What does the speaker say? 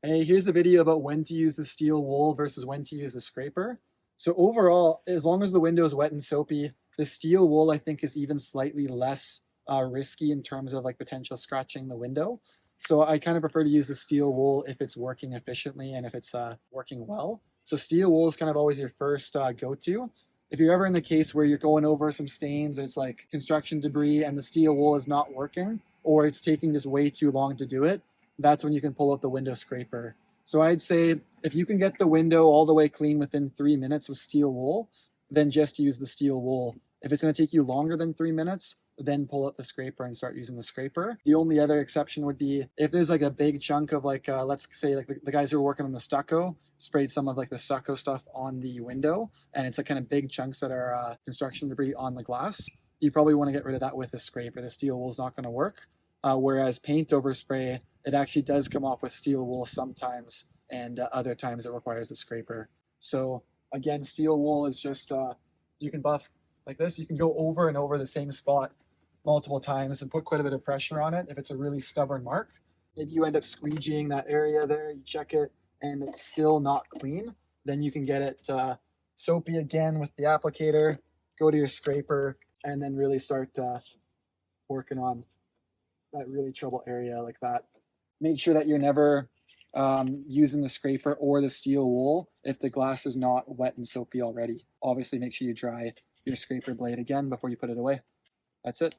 Hey, here's a video about when to use the steel wool versus when to use the scraper. So overall, as long as the window is wet and soapy, the steel wool I think is even slightly less risky in terms of like potential scratching the window. So I kind of prefer to use the steel wool if it's working efficiently and if it's working well. So steel wool is kind of always your first go-to. If you're ever in the case where you're going over some stains, it's like construction debris and the steel wool is not working, or it's taking just way too long to do it, that's when you can pull out the window scraper. So I'd say if you can get the window all the way clean within 3 minutes with steel wool, then just use the steel wool. If it's going to take you longer than 3 minutes, then pull out the scraper and start using the scraper. The only other exception would be if there's like a big chunk of like, let's say like the guys who are working on the stucco sprayed some of like the stucco stuff on the window, and it's like kind of big chunks that are construction debris on the glass. You probably want to get rid of that with a scraper. The steel wool is not going to work. Whereas paint overspray, it actually does come off with steel wool sometimes, and other times it requires a scraper. So again, steel wool is just you can buff like this. You can go over and over the same spot multiple times and put quite a bit of pressure on it if it's a really stubborn mark. If you end up squeegeeing that area there, you check it, and it's still not clean, then you can get it soapy again with the applicator, go to your scraper, and then really start working on that really trouble area like that. Make sure that you're never using the scraper or the steel wool if the glass is not wet and soapy already. Obviously, make sure you dry your scraper blade again before you put it away. That's it.